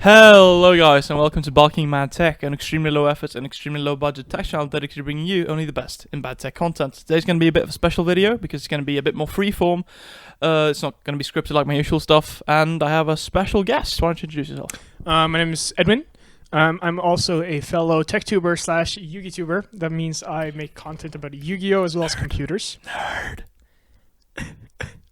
Hello guys and welcome to Bulking Mad Tech, an extremely low effort and extremely low budget tech channel dedicated to bringing you only the best in bad tech content. Today's going to be a bit of a special video because it's going to be a bit more freeform. It's not going to be scripted like my usual stuff, and I have a special guest. Why don't you introduce yourself? My name is Edwin. I'm also a fellow tech tuber / Yu-Gi tuber. That means I make content about Yu-Gi-Oh as well as computers. Nerd.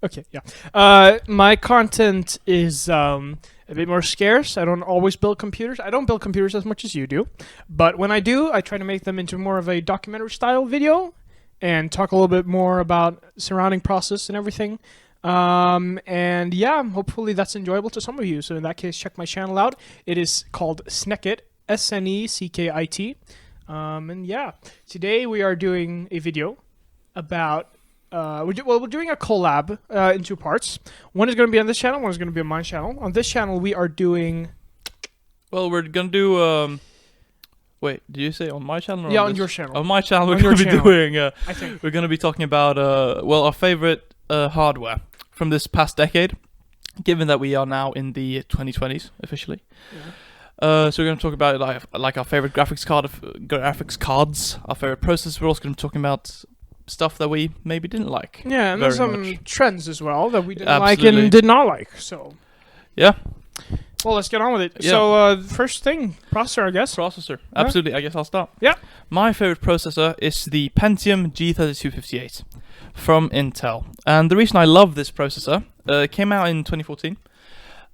Okay, yeah. My content is a bit more scarce. I don't always build computers. I don't build computers as much as you do. But when I do, I try to make them into more of a documentary style video and talk a little bit more about surrounding process and everything. And yeah, hopefully that's enjoyable to some of you. So in that case, check my channel out. It is called Sneckit, Sneckit. And yeah, today we are doing a video about we're doing a collab in two parts. One is going to be on this channel, one is going to be on my channel. On this channel, we are doing... Well, we're going to do... Wait, did you say on my channel? Or yeah, on on your channel. On my channel, we're going to be doing... I think. We're going to be talking about, well, our favorite hardware from this past decade, given that we are now in the 2020s, officially. Yeah. So we're going to talk about like our favorite graphics cards, our favorite processors. We're also going to be talking about stuff that we maybe didn't like. Yeah, and there's some trends as well that we didn't like and did not like. So yeah. Well, let's get on with it. Yeah. So first thing, processor, I guess. Processor, absolutely. I guess I'll start. Yeah. My favorite processor is the Pentium G3258 from Intel, and the reason I love this processor, it came out in 2014.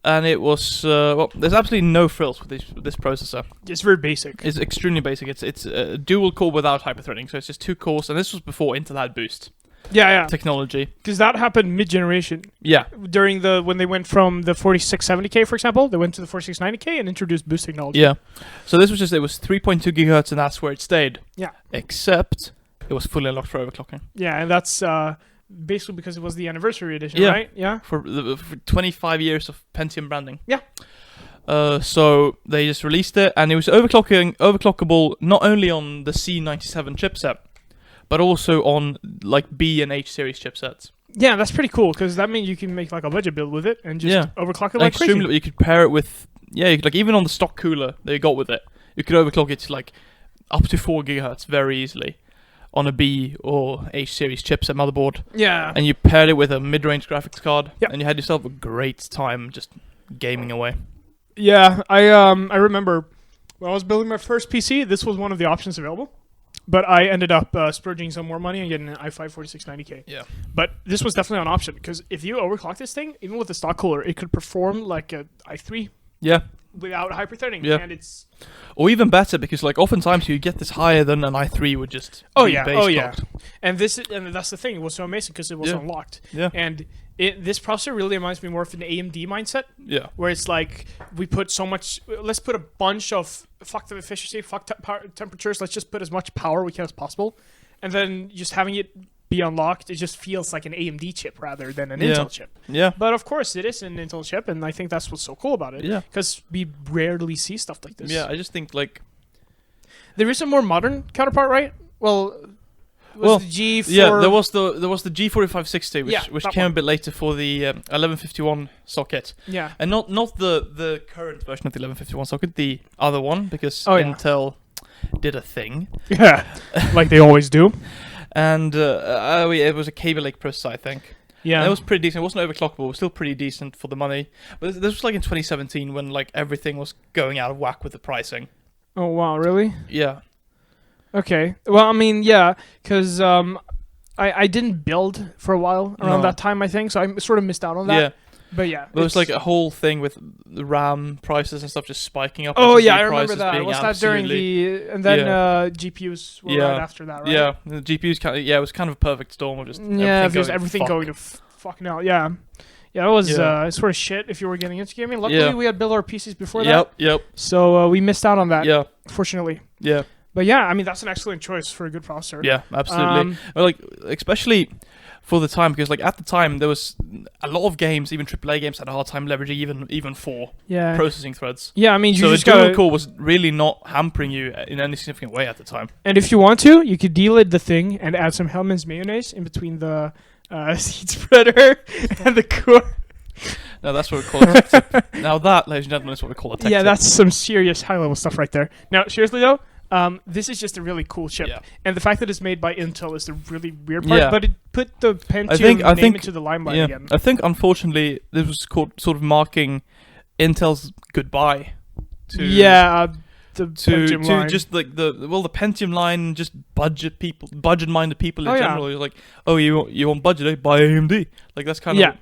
And it was, well, there's absolutely no frills with this processor. It's very basic. It's extremely basic. It's a dual core without hyperthreading, so it's just 2 cores, and this was before Intel had boost. Yeah. Technology. Because that happened mid-generation. Yeah. During when they went from the 4670K, for example, they went to the 4690K and introduced boost technology. Yeah. So this was it was 3.2 gigahertz, and that's where it stayed. Yeah. Except it was fully unlocked for overclocking. Yeah, and that's... basically because it was the anniversary edition, yeah. right? Yeah. For 25 years of Pentium branding. Yeah. So they just released it, and it was overclockable not only on the C97 chipset, but also on like B and H series chipsets. Yeah, that's pretty cool because that means you can make like a budget build with it and just overclock it like crazy. You could pair it with you could, like even on the stock cooler they got with it, you could overclock it to like up to 4 gigahertz very easily on a B or H series chipset motherboard. Yeah. And you paired it with a mid-range graphics card. Yep. And you had yourself a great time just gaming away. Yeah, I remember when I was building my first PC, this was one of the options available. But I ended up splurging some more money and getting an i5 4690K. Yeah. But this was definitely an option because if you overclock this thing, even with the stock cooler, it could perform like a i3. Yeah. Without hyperthreading. Yeah. And it's... Or even better, because like oftentimes you get this higher than an i3 would just be base clocked. And that's the thing. It was so amazing because it was unlocked. Yeah. And this processor really reminds me more of an AMD mindset. Yeah. Where it's like we put so much. Let's put a bunch of fuck the efficiency, fuck temperatures. Let's just put as much power we can as possible, and then just having it be unlocked, it just feels like an AMD chip rather than an Intel chip. Yeah. But of course, it is an Intel chip, and I think that's what's so cool about it. Yeah. Because we rarely see stuff like this. Yeah, I just think like there is a more modern counterpart, right? Well, the G4. Yeah, there was the G4560, which came one. a bit later for the 1151 socket. Yeah. And not the current version of the 1151 socket, the other one, because Intel did a thing. Yeah, like they always do. And it was a Kaby Lake processor, I think. Yeah. And it was pretty decent. It wasn't overclockable. It was still pretty decent for the money. But this was like in 2017 when like everything was going out of whack with the pricing. Oh, wow. Really? Yeah. Okay. Well, I mean, yeah, because I didn't build for a while around that time, I think. So I sort of missed out on that. Yeah. But yeah. There was like a whole thing with the RAM prices and stuff just spiking up. Oh, yeah, I remember that. Was that during the... And then GPUs were right after that, right? Yeah, the GPUs kind of... Yeah, it was kind of a perfect storm of just everything going to fucking hell. Yeah. Yeah, it was sort of shit if you were getting into gaming. Luckily, we had built our PCs before that. Yep. So we missed out on that. Yeah. Fortunately. Yeah. But yeah, I mean, that's an excellent choice for a good processor. Yeah, absolutely. Like, especially for the time, because like at the time there was a lot of games, even AAA games, had a hard time leveraging even 4 processing threads. Yeah, I mean, so the dual core was really not hampering you in any significant way at the time. And if you want to, you could delid the thing and add some Hellman's mayonnaise in between the seed spreader and the core. No, that's what we call a tech tip. Now that, ladies and gentlemen, is what we call a tech Yeah, tip. that's some serious high-level stuff right there. Now, seriously though, this is just a really cool chip, Yeah. and the fact that it's made by Intel is the really weird part. Yeah. But it put the Pentium I name think into the limelight Yeah, again. I think unfortunately this was sort of marking Intel's goodbye to The Pentium to line. just like the Pentium line, just budget-minded people in Oh, yeah. general. You're like, oh, you want budget? Eh? Buy AMD. Like that's kind of. Yeah.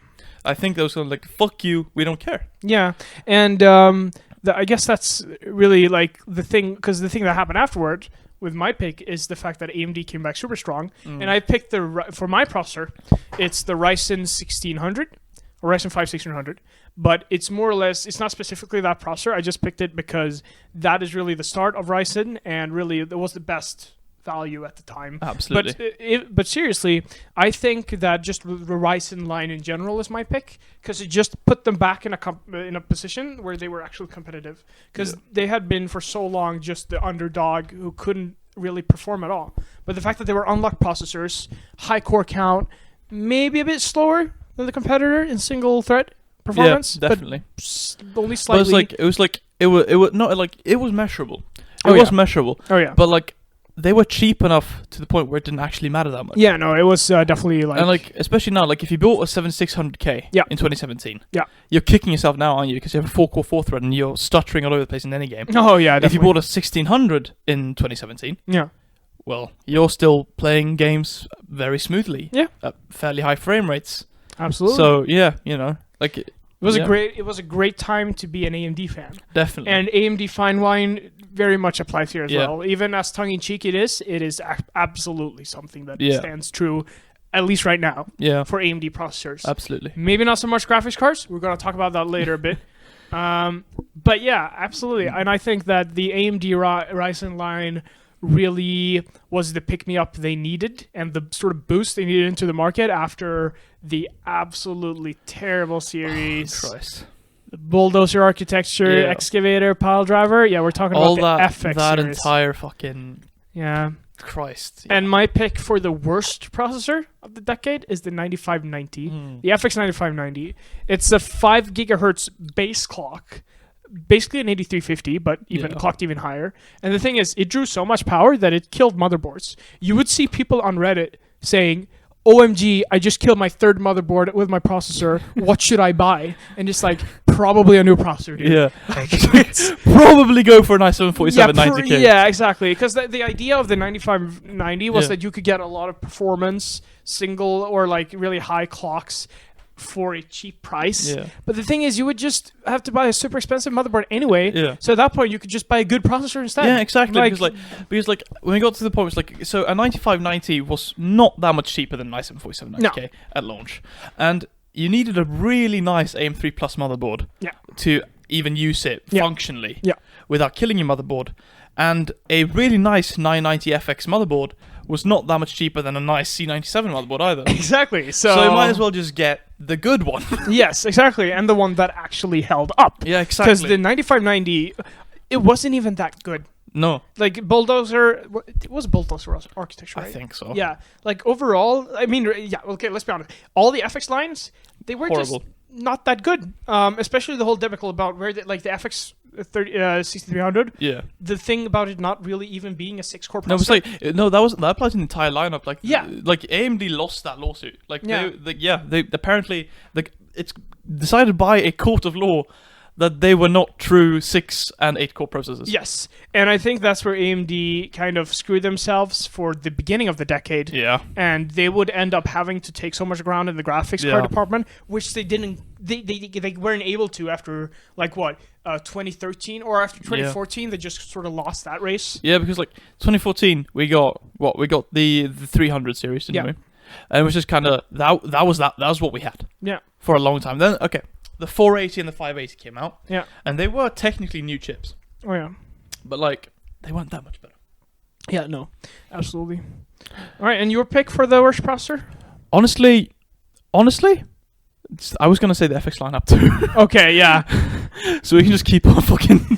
I think that was kind of like, fuck you, we don't care. Yeah, and I guess that's really like the thing, because the thing that happened afterward with my pick is the fact that AMD came back super strong, and I picked for my processor, it's the Ryzen 1600 or Ryzen 5 1600, but it's more or less, it's not specifically that processor. I just picked it because that is really the start of Ryzen, and really it was the best value at the time. Absolutely. But seriously, I think that just the Ryzen line in general is my pick, because it just put them back in a position where they were actually competitive, because they had been for so long just the underdog who couldn't really perform at all. But the fact that they were unlocked processors, high core count, maybe a bit slower than the competitor in single thread performance, Yeah, definitely. but only But slightly. it was measurable. It Oh, was yeah. measurable. Oh yeah. But like they were cheap enough to the point where it didn't actually matter that much. Yeah, no, it was definitely like... And like, especially now, like if you bought a 7600K Yeah. in 2017, Yeah. you're kicking yourself now, aren't you? Because you have a 4-core 4-thread and you're stuttering all over the place in any game. Oh yeah, If you definitely. bought a 1600 in 2017, Yeah. well, you're still playing games very smoothly. Yeah. At fairly high frame rates. Absolutely. So yeah, you know, like It was yeah. a great time to be an AMD fan, definitely. and AMD Fine Wine very much applies here as Yeah. well. Even as tongue in cheek it is absolutely something that Yeah. stands true, at least right now, yeah, for AMD processors. absolutely. Maybe not so much graphics cards. We're going to talk about that later a bit. But yeah, absolutely. And I think that the AMD Ryzen line really was the pick-me-up they needed and the sort of boost they needed into the market after the absolutely terrible series. Christ. The bulldozer architecture, Yeah. excavator, pile driver. Yeah, we're talking All about that the FX that series. entire fucking Yeah. Christ. And my pick for the worst processor of the decade is the 9590. The FX 9590. It's a 5 gigahertz base clock, basically an 8350, but even Yeah. clocked even higher. And the thing is, it drew so much power that it killed motherboards. You would see people on Reddit saying, OMG, I just killed my third motherboard with my processor. What should I buy? And it's like, probably a new processor, dude. Yeah. It's- Probably go for a nice 747 yeah, 90K. yeah, exactly. Because the idea of the 9590 was Yeah. that you could get a lot of performance, single or like really high clocks for a cheap price. Yeah. But the thing is, you would just have to buy a super expensive motherboard anyway. Yeah. So at that point, you could just buy a good processor instead. Yeah, exactly. Like- because when we got to the point, it's like, so a 9590 was not that much cheaper than a nice 747 90K at launch, and you needed a really nice AM3 Plus motherboard Yeah. to even use it Yeah. functionally Yeah. without killing your motherboard, and a really nice 990 FX motherboard was not that much cheaper than a nice C97 motherboard either. Exactly. So, So you might as well just get the good one. Yes, exactly. And the one that actually held up. Yeah, Because exactly. the 9590, it wasn't even that good. No, Like bulldozer, it was bulldozer architecture, I right? think so. Yeah, like overall, I mean, yeah, okay, let's be honest. All the FX lines, they were Horrible. just not that good. Especially the whole debacle about where, like the FX 6300, Yeah. the thing about it not really even being a 6-core processor. No, it's like that applies to the entire lineup. Like Yeah. like AMD lost that lawsuit. Like Yeah. they apparently it's decided by a court of law that they were not true 6 and 8 core processors. Yes, and I think that's where AMD kind of screwed themselves for the beginning of the decade. Yeah. And they would end up having to take so much ground in the graphics Yeah. card department, which they didn't. They weren't able to after like what 2013 or after 2014. They just sort of lost that race. Yeah, because like 2014 we got the 300 series, didn't Yeah. we? And it was just kind of that was what we had Yeah, for a long time. Then the 480 and the 580 came out. yeah, And they were technically new chips, oh yeah, but like they weren't that much better. yeah. No, absolutely. All right, and your pick for the worst processor? Honestly, I was gonna say the FX lineup too. Okay, yeah. So we can just keep on fucking.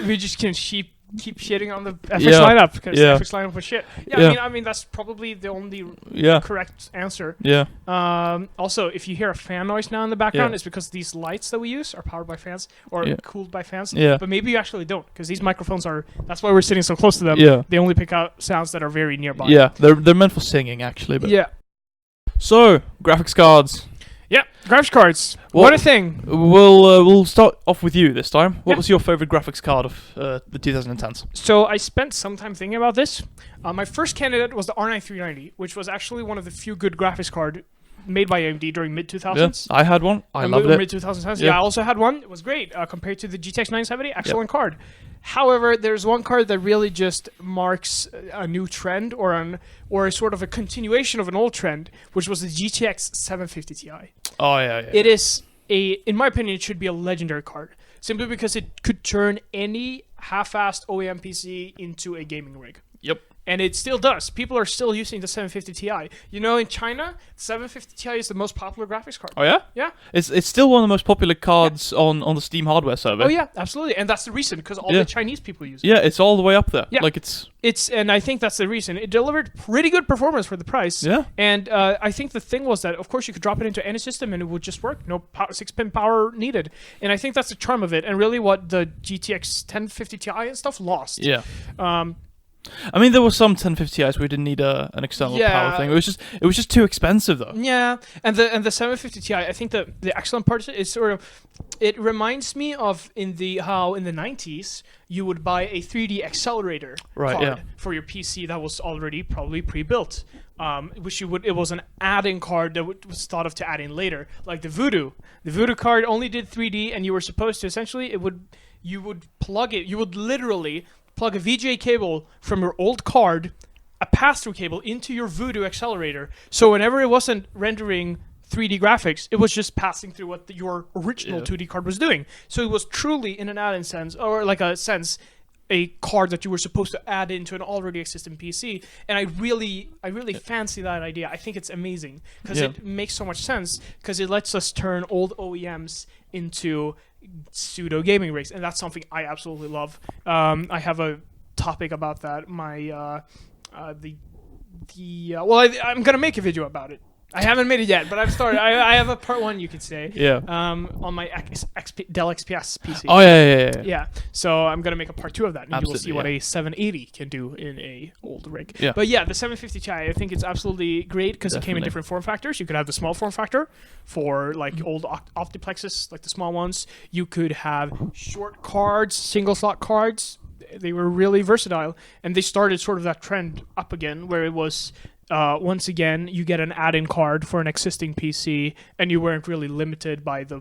We just can keep keep shitting on the FX Yeah. lineup because Yeah. the FX lineup was shit. Yeah. I mean that's probably the only Yeah. correct answer. Yeah. Also, if you hear a fan noise now in the background, Yeah. it's because these lights that we use are powered by fans or Yeah. cooled by fans. Yeah. But maybe you actually don't, because these microphones are. That's why we're sitting so close to them. Yeah. They only pick out sounds that are very nearby. Yeah. They're meant for singing actually. But. Yeah. So graphics cards. Yeah. Graphics cards. Well- What a thing. We'll start off with you this time. What Yeah. was your favorite graphics card of the 2010s? So I spent some time thinking about this. My first candidate was the R9 390, which was actually one of the few good graphics card made by AMD during mid 2000s. Yeah, I had one. I loved it. Mid 2010s. Yeah. Yeah, I also had one. It was great compared to the GTX 970. Excellent card. However, there's one card that really just marks a new trend or sort of a continuation of an old trend, which was the GTX 750 Ti. Oh yeah. It is in my opinion, it should be a legendary card, simply because it could turn any half-assed OEM PC into a gaming rig. Yep. And it still does. People are still using the 750 Ti. You know, in China, the 750 Ti is the most popular graphics card. Oh yeah. Yeah. It's still one of the most popular cards on the Steam hardware server. Oh yeah, absolutely. And that's the reason, because all Yeah. the Chinese people use it. Yeah, it's all the way up there. Yeah. Like it's. And I think that's the reason. It delivered pretty good performance for the price. Yeah. And I think the thing was that, of course, you could drop it into any system and it would just work. No 6-pin power needed. And I think that's the charm of it. And really what the GTX 1050 Ti and stuff lost. Yeah. I mean, there were some 1050 Ti's where we didn't need an external power thing. It was just too expensive though. Yeah, and the 750 Ti, I think the excellent part is sort of, it reminds me of how in the 90s you would buy a 3D accelerator card for your PC that was already probably pre-built. It was an add-in card that was thought of to add in later, like the Voodoo. The Voodoo card only did 3D, and you were supposed to essentially you would literally plug a VGA cable from your old card, a pass-through cable, into your Voodoo accelerator. So whenever it wasn't rendering 3D graphics, it was just passing through what your original 2D card was doing. So it was truly, in an add-in sense, or like a sense, a card that you were supposed to add into an already existing PC. And I really fancy that idea. I think it's amazing because it makes so much sense, because it lets us turn old OEMs into pseudo gaming rigs, and that's something I absolutely love. I have a topic about that. I'm gonna make a video about it. I haven't made it yet, but I've started. I have a part 1, you could say. Yeah. On my Dell XPS PC. Oh yeah. Yeah. So I'm gonna make a part 2 of that, and you will see what yeah. a 780 can do in a old rig. Yeah. But yeah, the 750 Ti, I think it's absolutely great because it came in Definitely. different form factors. You could have the small form factor for like old Optiplexes, like the small ones. You could have short cards, single slot cards. They were really versatile, and they started sort of that trend up again, where it was. Once again, you get an add-in card for an existing PC, and you weren't really limited by the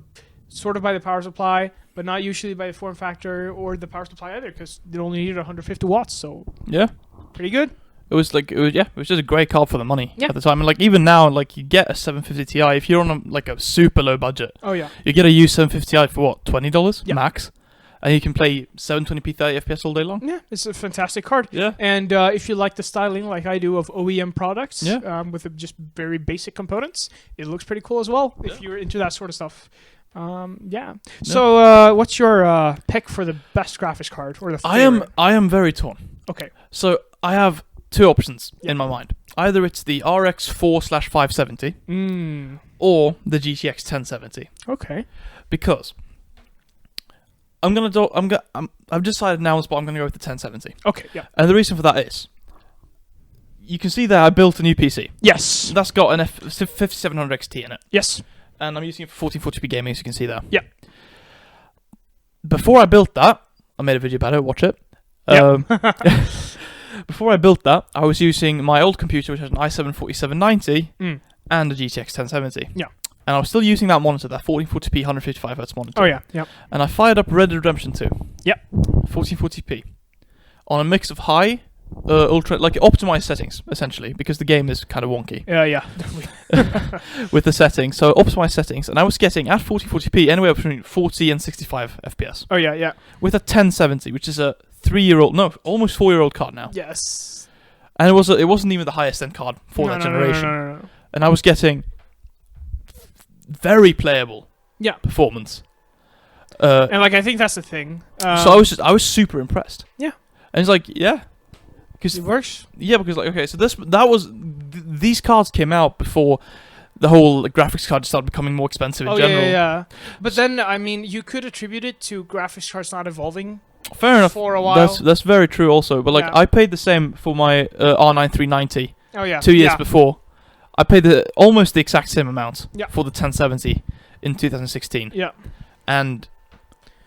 power supply, but not usually by the form factor or the power supply either, because it only needed 150 watts. So Yeah. pretty good. It was just a great card for the money Yeah. at the time. And like even now, like you get a 750 Ti if you're on a super low budget. Oh yeah. You get a used 750 Ti for what, $20 Yeah. max, and you can play 720p 30 FPS all day long. Yeah, it's a fantastic card. Yeah. And if you like the styling, like I do, of OEM products, Yeah. with just very basic components, it looks pretty cool as well. If you're into that sort of stuff. Yeah. So, what's your pick for the best graphics card or the favorite? I am very torn. Okay. So I have two options in my mind. Either it's the RX 4/570 or the GTX 1070. Okay. Because I've decided now on the spot I'm gonna go with the 1070. Okay. Yeah. And the reason for that is, you can see there I built a new PC. Yes. That's got an 5700 XT in it. Yes. And I'm using it for 1440p gaming, as you can see there. Yeah. Before I built that, I made a video about it, watch it. Yeah. Before I built that, I was using my old computer, which had an i7-4790 and a GTX 1070. Yeah. And I was still using that monitor, that 1440p 155Hz monitor. Oh yeah. Yeah. And I fired up Red Dead Redemption 2. Yep. 1440p. On a mix of high, ultra, like optimized settings, essentially, because the game is kind of wonky. Yeah. With the settings. So optimized settings. And I was getting, at 1440p, anywhere between 40 and 65 FPS. Oh yeah. Yeah. With a 1070, which is a almost 4-year-old card now. Yes. And it wasn't even the highest end card for that generation. No. And I was getting very playable performance. And like I think that's the thing. So I was super impressed. Yeah. And it's like, yeah. It works. Yeah, because like, okay, so these cards came out before the whole graphics card started becoming more expensive in general. Yeah. But then, I mean, you could attribute it to graphics cards not evolving. Fair enough. For a while. That's very true also. But like, I paid the same for my R9 390. Oh yeah. 2 years before. I paid almost the exact same amount for the 1070 in 2016. Yeah. And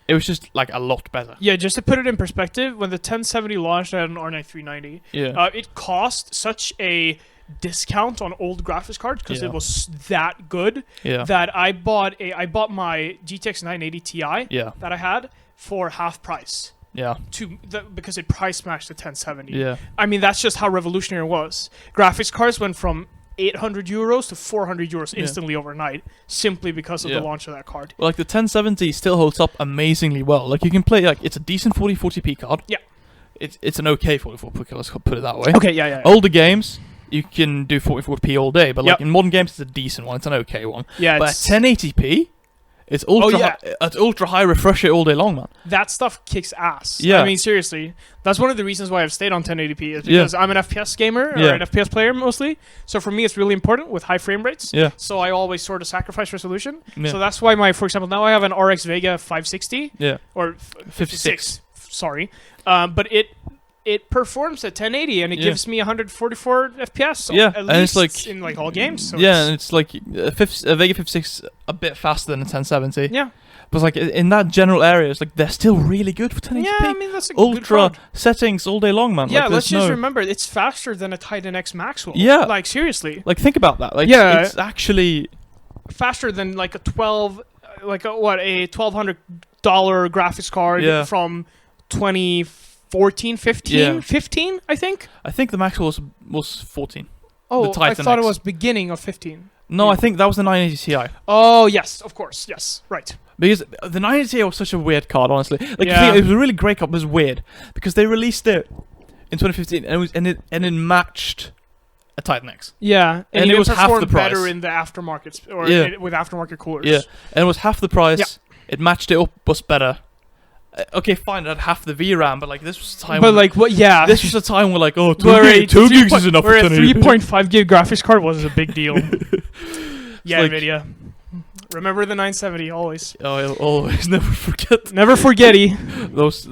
it was just like a lot better. Yeah, just to put it in perspective, when the 1070 launched, I had an R9 390. It cost such a discount on old graphics cards because it was that good that I bought my GTX 980 Ti that I had for half price. Yeah. Because it price matched the 1070. Yeah. I mean, that's just how revolutionary it was. Graphics cards went from 800 euros to 400 euros instantly overnight, simply because of the launch of that card. Well, like the 1070 still holds up amazingly well. Like you can play, like it's a decent 4040p card. Yeah. It's an okay 4040p, let's put it that way. Okay, yeah. Older games, you can do 4040p all day, but like in modern games, it's a decent one. It's an okay one. Yeah. But at 1080p, it's ultra high refresh rate all day long, man. That stuff kicks ass. Yeah. I mean, seriously. That's one of the reasons why I've stayed on 1080p is because I'm an FPS gamer or an FPS player mostly. So for me, it's really important with high frame rates. Yeah. So I always sort of sacrifice resolution. Yeah. So that's why for example, now I have an RX Vega 560. Yeah. Or 56. Sorry. But it performs at 1080 and it gives me 144 FPS. So at least and it's like in like all games. So and it's like a Vega 56 a bit faster than a 1070. Yeah. But like in that general area, it's like they're still really good for 1080p. Yeah, I mean that's a ultra good card. Settings all day long, man. Yeah, like, let's just remember it's faster than a Titan X Maxwell. Yeah, like seriously. Like think about that. Like it's actually faster than like a $1,200 graphics card from 2014, 15, I think. I think the Maxwell was 14. Oh, I thought it was beginning of 15. No, I think that was the 980 Ti. Oh, yes, of course, yes, right. Because the 980 Ti was such a weird card, honestly. Like, it was a really great card, but it was weird because they released it in 2015, and it matched a Titan X. Yeah, and it was half the price. Better in the aftermarket or with aftermarket coolers. Yeah, and it was half the price. Yeah. It matched it up, was better. Okay, fine, I'd half the VRAM, but like this was a time. But like what? Yeah, this was a time where like 2 gigs is enough. Where a 3.5 gig graphics card was a big deal. Yeah, like, NVIDIA. Remember the 970 always. Oh, I'll always never forget. Never forgetty. those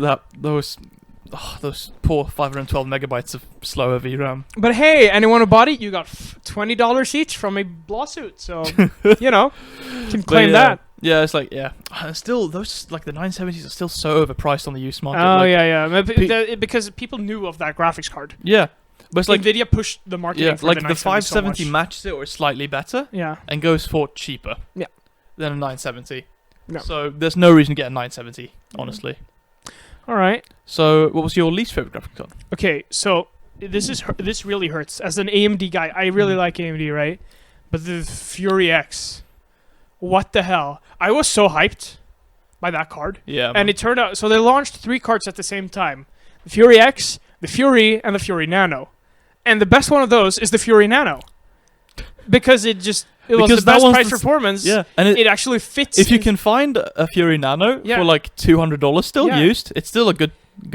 poor 512 megabytes of slower VRAM. But hey, anyone who bought it, you got $20 each from a lawsuit. So you know, can claim that. Yeah, it's like still those like the 970s are still so overpriced on the used market. Oh like, because people knew of that graphics card. Yeah, but it's like NVIDIA pushed the marketing for like the 570 so matches it or is slightly better. Yeah, and goes for cheaper. Yeah, than a 970. No. So there's no reason to get a 970, honestly. All right. So what was your least favorite graphics card? Okay, so this really hurts. As an AMD guy, I really like AMD, right? But the Fury X. What the hell? I was so hyped by that card. Yeah. And it turned out... So they launched 3 cards at the same time. The Fury X, the Fury, and the Fury Nano. And the best one of those is the Fury Nano. Because it was the best price performance. Yeah. And it actually fits... If you can find a Fury Nano for like $200 still used, it's still a good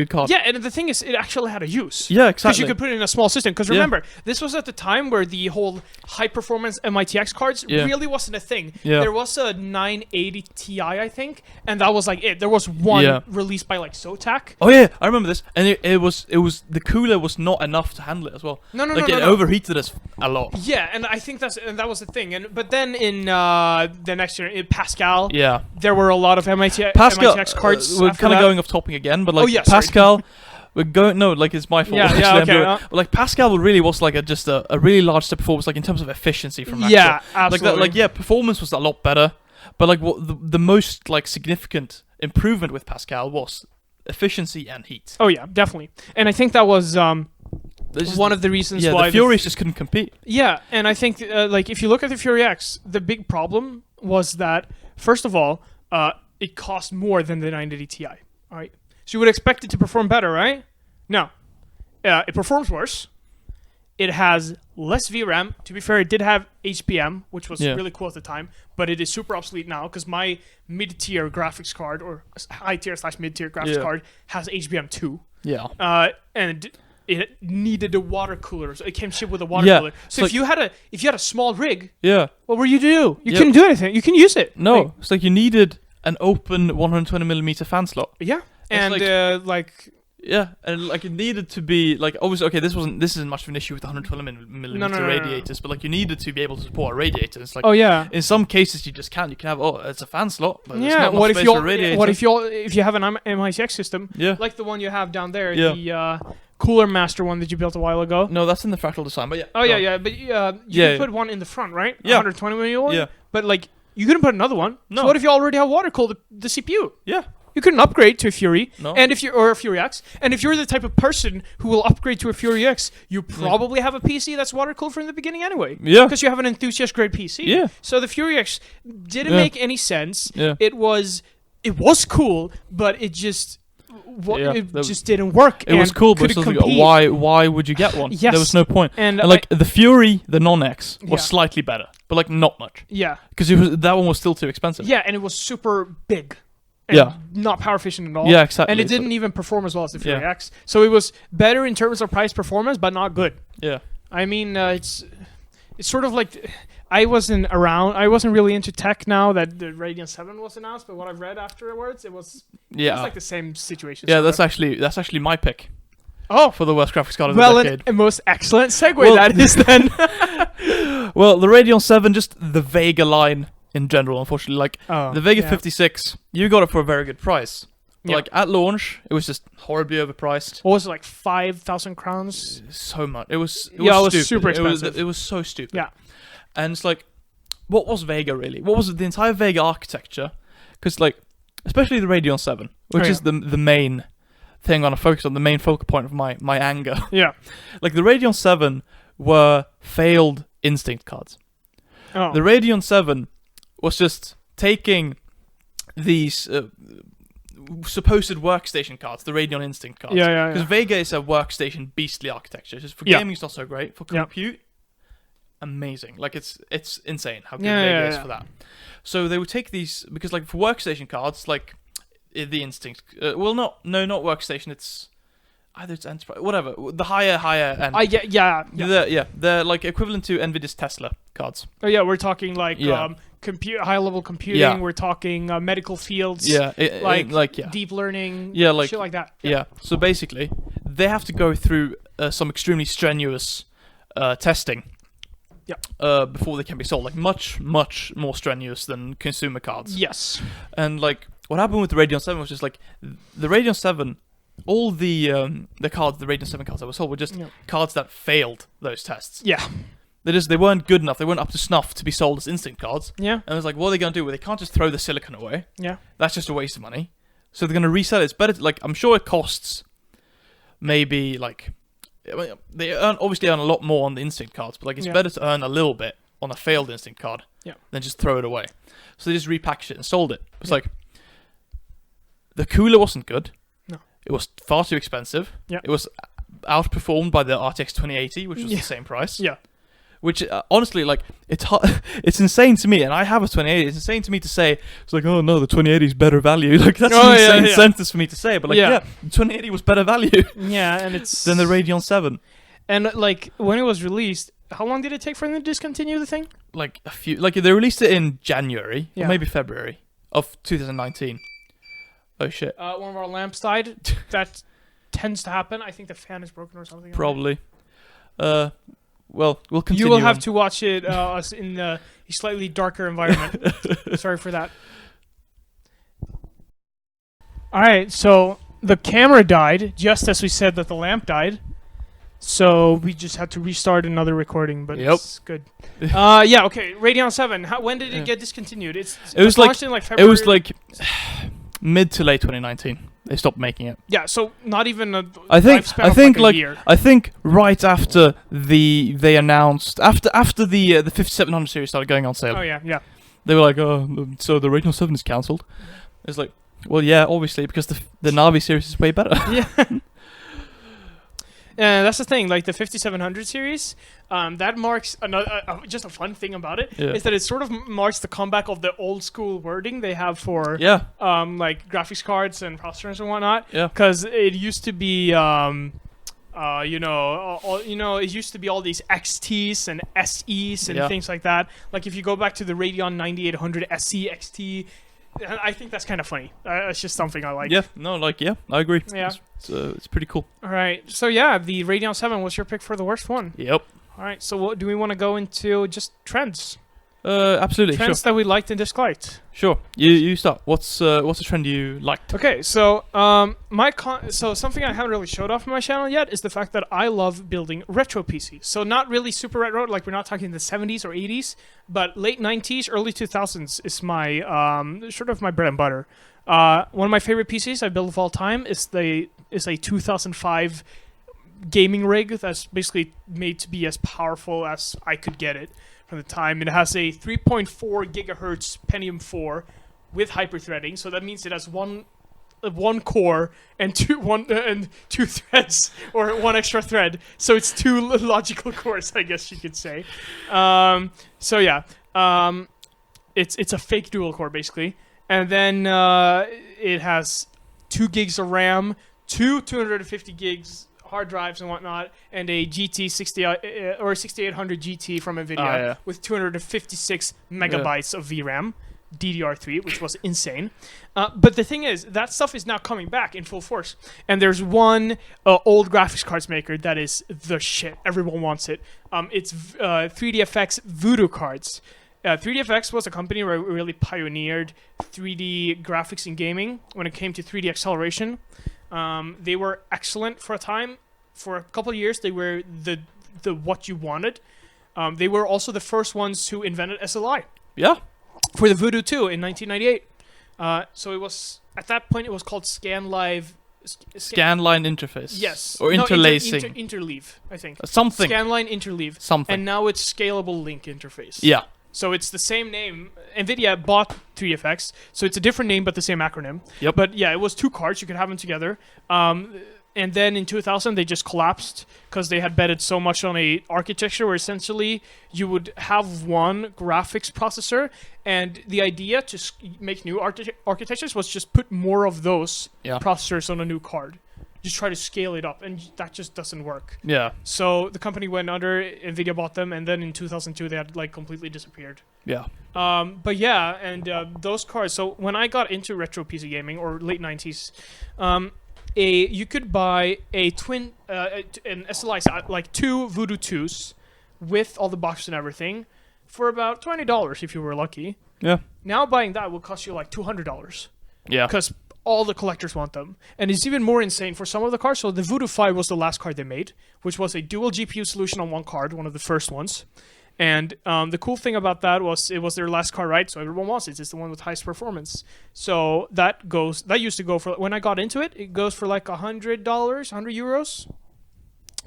card. Yeah, and the thing is, it actually had a use. Yeah, exactly. Because you could put it in a small system. Because remember, this was at the time where the whole high-performance MITX cards really wasn't a thing. Yeah. There was a 980 Ti, I think, and that was like it. There was one released by like Zotac. Oh yeah, I remember this. And it was the cooler was not enough to handle it as well. No, it overheated us a lot. Yeah, and I think that was the thing. But then in the next year, in Pascal, there were a lot of MITX cards. We're kind of going off topic again, but like Pascal, we're going. No, like it's my fault. Like Pascal really was like just a really large step forward, like in terms of efficiency from Maxwell. Yeah, absolutely. Performance was a lot better, but like what the most like significant improvement with Pascal was efficiency and heat. Oh yeah, definitely. And I think that was one of the reasons why the Furies just couldn't compete. Yeah, and I think like if you look at the Fury X, the big problem was that first of all, it cost more than the 980 Ti. All right. So you would expect it to perform better, right? No. It performs worse. It has less VRAM. To be fair, it did have HBM, which was really cool at the time, but it is super obsolete now because my mid-tier graphics card, or high-tier / mid-tier graphics card, has HBM 2. Yeah. And it needed a water cooler. So it came shipped with a water Yeah. cooler. So if you had a small rig, Yeah. what were you to do? You Yep. couldn't do anything. You can use it. No, Like, it's like you needed an open 120mm fan slot. yeah. It's And like- Yeah, and like it needed to be like obviously okay. This isn't much of an issue with the 120mm No. radiators, but like you needed to be able to support a radiator. It's like oh yeah. in some cases you just can't. You can have it's a fan slot, but there's Yeah. not What much if space for a radiator. if you have an MICX system Yeah. like the one you have down there, Yeah. the Cooler Master one that you built a while ago? No, that's in the fractal design, but yeah. Oh no. yeah. But you Yeah. can put one in the front, right? Yeah. 120mm one. Yeah. But like you couldn't put another one. No. So what if you already have water cooled the CPU? Yeah. You couldn't upgrade to a Fury, No. and or a Fury X. And if you're the type of person who will upgrade to a Fury X, you probably have a PC that's water cooled from the beginning anyway. Yeah. Because you have an enthusiast grade PC. Yeah. So the Fury X didn't Yeah. make any sense. Yeah. It was cool, but it just Yeah, just didn't work. It was cool, but couldn't it's like, compete. why would you get one? Yes. There was no point. And And like the Fury, the non-X, was Yeah. slightly better, but like not much yeah, because that one was still too expensive. yeah, and it was super big. And Yeah. not power efficient at all. Yeah, exactly. And it So- didn't even perform as well as the Fury Yeah. X. So it was better in terms of price performance, but not good. Yeah. I mean, it's sort of like I wasn't really into tech now that the Radeon 7 was announced, but what I've read afterwards, it was like the same situation. Yeah, sort that's actually my pick of. for the worst graphics card of Well, the and decade. a most excellent segue Well- that is then. Well, the Radeon 7, just the Vega line in general, unfortunately. Like, Oh, the Vega yeah. 56, you got it for a very good price. But, Yeah. like, at launch, it was just horribly overpriced. What was it, like 5,000 crowns? So much. It was Yeah, it was stupid. super It was expensive. so stupid. Yeah. And it's like, what was Vega really? What was the entire Vega architecture? Because, like, especially the Radeon 7, which Oh, yeah. is the main thing I want to focus on, the main focal point of my anger. Yeah. Like, the Radeon 7 were failed Instinct cards. Oh. The Radeon 7 was just taking these supposed workstation cards, the Radeon Instinct cards. Yeah. Because Vega is a workstation beastly architecture. Just for Yeah. gaming, it's not so great. For Yeah. compute, amazing. Like it's insane how good Yeah, Vega yeah, is yeah. for that. So they would take these because like for workstation cards, like the Instinct. Not workstation. It's either it's enterprise, whatever. The higher end. Yeah. They're like equivalent to Nvidia's Tesla cards. Oh yeah, we're talking like Yeah. high level computing. Yeah. We're talking medical fields. Yeah, like deep learning. Yeah, like- shit like that. Yeah. So basically, they have to go through some extremely strenuous testing. Yeah. Before they can be sold, like much more strenuous than consumer cards. Yes. And like what happened with the Radeon 7 was just like the Radeon 7, all the cards, the Radeon 7 cards that were sold were just Yeah. cards that failed those tests. Yeah. They weren't good enough. They weren't up to snuff to be sold as instinct cards. Yeah. And it was like, what are they gonna do? Well, they can't just throw the silicon away. Yeah. That's just a waste of money. So they're gonna resell it. It's better. Like I'm sure it costs maybe like they obviously earn a lot more on the instinct cards, but like it's Yeah. better to earn a little bit on a failed instinct card than just throw it away. So they just repackaged it and sold it. It's like the cooler wasn't good. No. It was far too expensive. Yeah. It was outperformed by the RTX 2080, which was Yeah. the same price. Yeah. Which honestly, like it's insane to me, and I have a 2080. It's insane to me to say it's like, oh no, the 2080 is better value. Like that's Oh, an yeah, insane yeah. sentence for me to say, but like Yeah. the 2080 was better value Yeah, and it's than the Radeon 7. and like when it was released, how long did it take for them to discontinue the thing? Like they released it in January Yeah. or maybe February of 2019. Oh shit, One of our lamps died. That tends to happen. I think the fan is broken or something. probably. Well, we'll continue. You will have on. to watch it us in a slightly darker environment. Sorry for that. All right, so the camera died just as we said that the lamp died. So we just had to restart another recording, but Yep. it's good. Yeah, okay. Radeon 7. When did it Yeah. get discontinued? It was like- launched in It February. was like mid to late 2019. They stopped making it. yeah, so not even a I think lifespan of like a year. I think right after they announced after the 5700 series started going on sale, Oh yeah, yeah. they were like, oh, so the Radeon 7 is cancelled. It's like, well, yeah, obviously because the Navi series is way better. Yeah. That's the thing. Like the 5700 series, that marks another. Just a fun thing about it is that it sort of marks the comeback of the old school wording they have for like graphics cards and processors and whatnot. Yeah. Because it used to be it used to be all these XTs and SEs and things like that. Like if you go back to the Radeon 9800 SE XT, I think that's kind of funny. It's just something I like. Yeah, I agree. Yeah. It's pretty cool. All right. So yeah, the Radeon 7 was your pick for the worst one. Yep. All right. So what do we want to go into? Just trends. Absolutely. Trends that we liked and disliked. Sure. You start. What's a trend you liked? Okay, so so something I haven't really showed off on my channel yet is the fact that I love building retro PCs. So not really super retro, like we're not talking the 70s or 80s, but late 90s, early 2000s is my sort of my bread and butter. One of my favorite PCs I built of all time is a 2005 gaming rig that's basically made to be as powerful as I could get it from the time. It has a 3.4 gigahertz Pentium 4 with hyperthreading, so that means it has one core and two threads, or one extra thread. So it's two logical cores, I guess you could say. It's a fake dual core basically, and then it has 2 gigs of RAM, two 250 gigs hard drives and whatnot, and a GT 6800 GT from NVIDIA with 256 megabytes of VRAM, DDR3, which was insane. But the thing is, that stuff is now coming back in full force. And there's one old graphics cards maker that is the shit. Everyone wants it. It's 3DFX Voodoo cards. 3DFX was a company where we really pioneered 3D graphics in gaming when it came to 3D acceleration. They were excellent for a time. For a couple of years, they were the what you wanted. They were also the first ones who invented SLI. Yeah. For the Voodoo 2 in 1998. So it was, at that point, it was called Scanline interface. Yes. Or interlacing. Interleave, I think. Something. Scanline interleave. Something. And now it's Scalable Link Interface. Yeah. So it's the same name. NVIDIA bought 3DFX, so it's a different name but the same acronym. Yep. But yeah, it was 2 cards. You could have them together. And then in 2000, they just collapsed because they had betted so much on a architecture where essentially you would have one graphics processor, and the idea to make new architectures was just put more of those processors on a new card. Just try to scale it up, and that just doesn't work. Yeah. So the company went under, NVIDIA bought them, and then in 2002 they had like completely disappeared. Yeah. But yeah, and those cards. So when I got into retro PC gaming, or late 90s, you could buy a twin, an SLI, like 2 Voodoo 2s with all the boxes and everything for about $20 if you were lucky. Yeah. Now buying that will cost you like $200. Yeah. Because all the collectors want them. And it's even more insane for some of the cards. So the Voodoo 5 was the last card they made, which was a dual GPU solution on one card, one of the first ones. And the cool thing about that was it was their last card, right? So everyone wants it. It's the one with highest performance. So that used to go for, when I got into it, it goes for like $100, €100.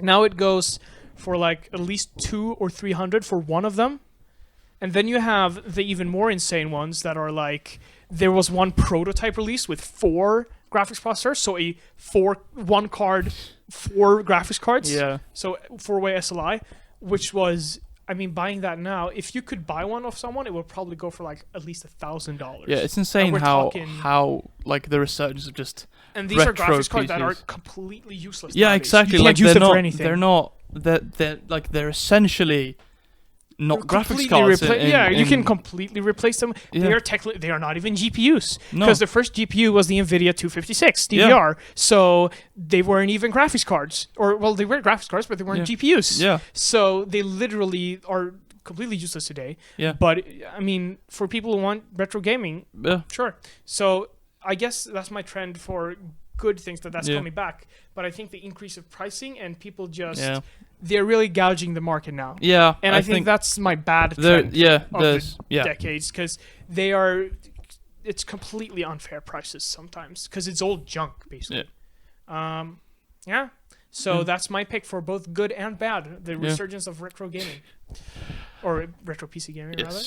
Now it goes for like at least 200 or 300 for one of them. And then you have the even more insane ones that are like, there was one prototype release with 4 graphics processors. So one card, 4 graphics cards. Yeah. So 4-way SLI, which was, I mean, buying that now, if you could buy one of someone, it would probably go for like at least $1,000. Yeah, it's insane how like the researchers of just and these are graphics PCs. cards that are completely useless. Yeah, nowadays. exactly. You Like can't use them for anything. They're essentially not graphics Completely cards. You can completely replace them. Yeah. They are not even GPUs. No. Because the first GPU was the NVIDIA 256 DDR. So they weren't even graphics cards. Well, they were graphics cards, but they weren't GPUs. Yeah. So they literally are completely useless today. Yeah. But, I mean, for people who want retro gaming, sure. So I guess that's my trend for good things that's coming back. But I think the increase of pricing and people just... Yeah. They're really gouging the market now. Yeah, and I think that's my bad trend of the decades, because they are. It's completely unfair prices sometimes because it's old junk basically. Yeah. So that's my pick for both good and bad. The resurgence of retro gaming, or retro PC gaming rather. All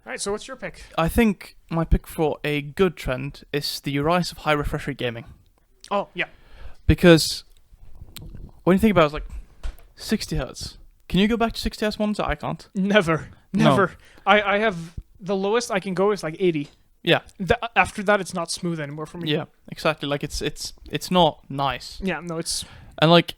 right. So what's your pick? I think my pick for a good trend is the rise of high refresh rate gaming. Oh yeah. Because when you think about it, it's like 60 hertz. Can you go back to 60 hertz monitor? I can't. Never. No. I have the lowest I can go is like 80. Yeah. After that, it's not smooth anymore for me. Yeah, exactly. Like it's not nice. Yeah, no, it's... And like,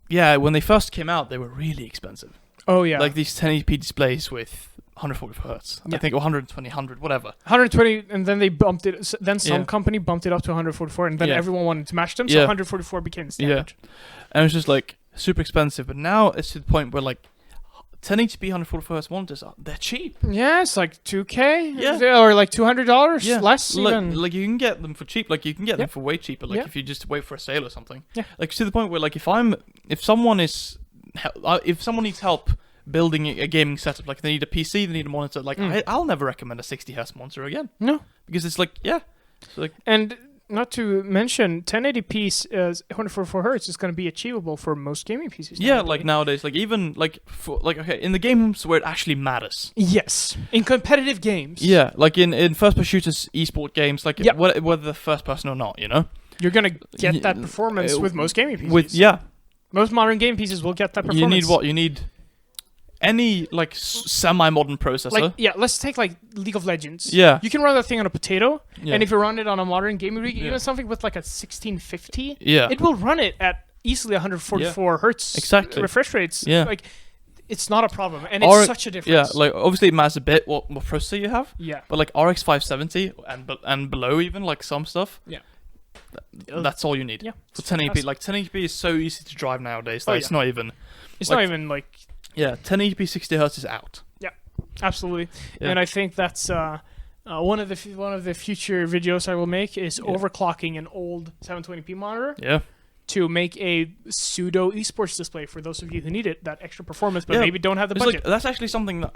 yeah, when they first came out, they were really expensive. Oh, yeah. Like these 1080p displays with 144 hertz. Yeah. I think, or 120, 100, whatever. 120, and then they bumped it. Then some Yeah. company bumped it up to 144, and then Yeah. everyone wanted to match them, so Yeah. 144 became the standard. And it was just like super expensive. But now it's to the point where like 1080p 144 hertz monitors they're cheap. Yeah, it's like $2K. Yeah. Or like $200 Yeah. less even. Like you can get them for cheap. Like you can get them Yeah. for way cheaper. Like Yeah. if you just wait for a sale or something. Yeah. Like to the point where like if someone needs help building a gaming setup, like they need a PC, they need a monitor. Like I'll never recommend a 60 hertz monitor again. No. Because it's like it's like And not to mention, 1080p 144 hertz is going to be achievable for most gaming PCs. yeah, like nowadays, like even like for like okay, in the games where it actually matters. Yes, in competitive games. Yeah, like in first-person shooters, esport games, like Yep. whether the first person or not, you know. You're going to get that performance with most gaming PCs. With yeah, most modern game PCs will get that performance. you need what you need. Any like semi-modern processor. Like let's take like League of Legends. Yeah. You can run that thing on a potato, Yeah. and if you run it on a modern gaming rig, Yeah. even something with like a 1650, Yeah. it will run it at easily 144 hertz Exactly. refresh rates. Yeah. Like it's not a problem, and it's such a Yeah, difference. like obviously it matters a bit what processor you have. Yeah. But like RX 570 and below even like some stuff. Yeah. That's all you need. Yeah. For 1080p, like 1080p is so easy to drive nowadays. Like Oh, it's yeah. not even. It's like- not even like. Yeah, 1080p 60 hertz is out. Absolutely, Yeah. and I think that's one of the future videos I will make is overclocking an old 720p monitor Yeah. to make a pseudo esports display for those of you who need it, that extra performance, but Yeah. maybe don't have the It's budget. like that's actually something that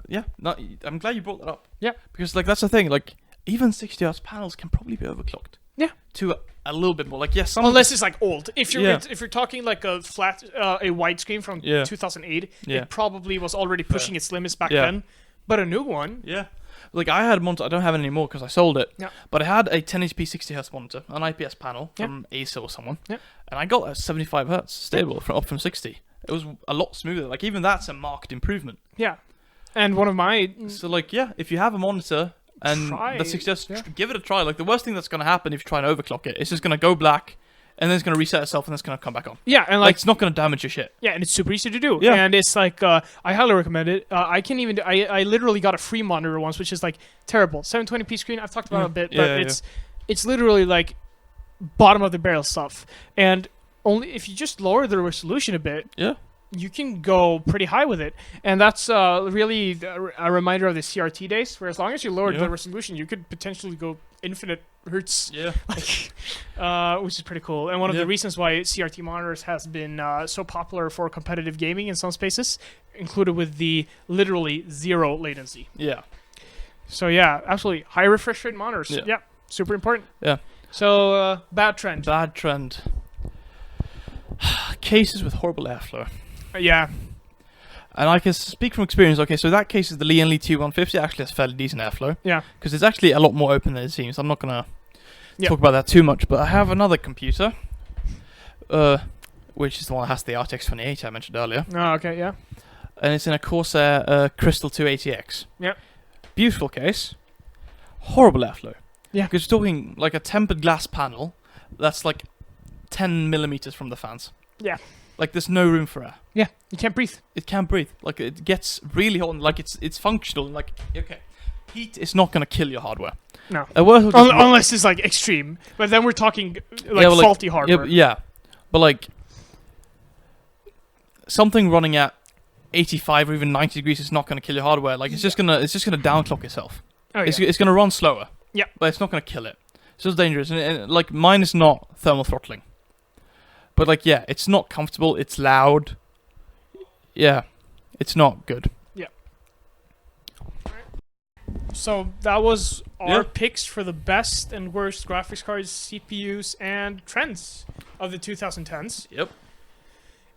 I'm glad you brought that up. Yeah. Because like that's the thing, like even 60 hertz panels can probably be overclocked. Yeah. To a little bit more. Like yes, some Unless it's like old. If you're Yeah. if you're talking like a flat a widescreen from Yeah. 2008, Yeah. it probably was already pushing its limits back Yeah. then. But a new one, Yeah. Like I had a monitor, I don't have it anymore because I sold it. Yeah. But I had a 1080p 60 hertz monitor, an IPS panel Yeah. from Acer or someone. Yeah. And I got a 75 hertz stable up from 60. It was a lot smoother. Like even that's a marked improvement. yeah. And one of my So like yeah, if you have a monitor and Try, the 60 hertz, yeah. give it a try. Like the worst thing that's going to happen if you try and overclock it, it's just going to go black and then it's going to reset itself and then it's going to come back on. yeah, and Like like it's not going to damage your shit. yeah, and it's super easy to do. Yeah. And it's like I highly recommend it. I can even I literally got a free monitor once, which is like terrible 720p screen. I've talked about it a bit, but Yeah, it's literally like bottom of the barrel stuff. And only if you just lower the resolution a bit, Yeah. you can go pretty high with it. And that's really a reminder of the CRT days, where as long as you lowered Yeah. the resolution, you could potentially go infinite hertz, Yeah. like, which is pretty cool. And one of Yeah. the reasons why CRT monitors has been so popular for competitive gaming in some spaces, included with the literally zero latency. Yeah. So yeah, absolutely high refresh rate monitors. Yeah. Yeah, super important. Yeah. So bad trend. Bad trend. Cases with horrible airflow. Yeah. And I can speak from experience. Okay, so that case is the Lee and Lee T150 actually has fairly decent airflow. Yeah. Because it's actually a lot more open than it seems. I'm not going to Yeah. talk about that too much, but I have another computer, which is the one that has the RTX 28 I mentioned earlier. Oh, okay. Yeah. And it's in a Corsair Crystal 2 ATX. Yeah. Beautiful case. Horrible airflow. Yeah. Because you're talking like a tempered glass panel that's like 10 millimeters from the fans. Yeah. Like there's no room for air. Yeah. You can't breathe. It can't breathe. Like it gets really hot and like it's functional and like okay. Heat is not gonna kill your hardware. No. Unless it's like extreme. But then we're talking like faulty hardware. Yeah. But like something running at 85 or even 90 degrees is not gonna kill your hardware. Like it's just gonna downclock itself. Oh, yeah. It's gonna run slower. Yeah. But it's not gonna kill it. It's just dangerous. And like mine is not thermal throttling. But like yeah, it's not comfortable, it's loud. Yeah. It's not good. So that was our Yeah. picks for the best and worst graphics cards, CPUs, and trends of the 2010s. Yep.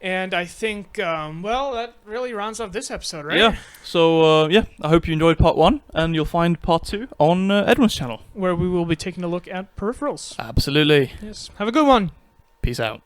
And I think, well, that really rounds off this episode, right? Yeah. So yeah, I hope you enjoyed part 1 and you'll find part 2 on Edwin's channel. Where we will be taking a look at peripherals. Absolutely. Yes. Have a good one. Peace out.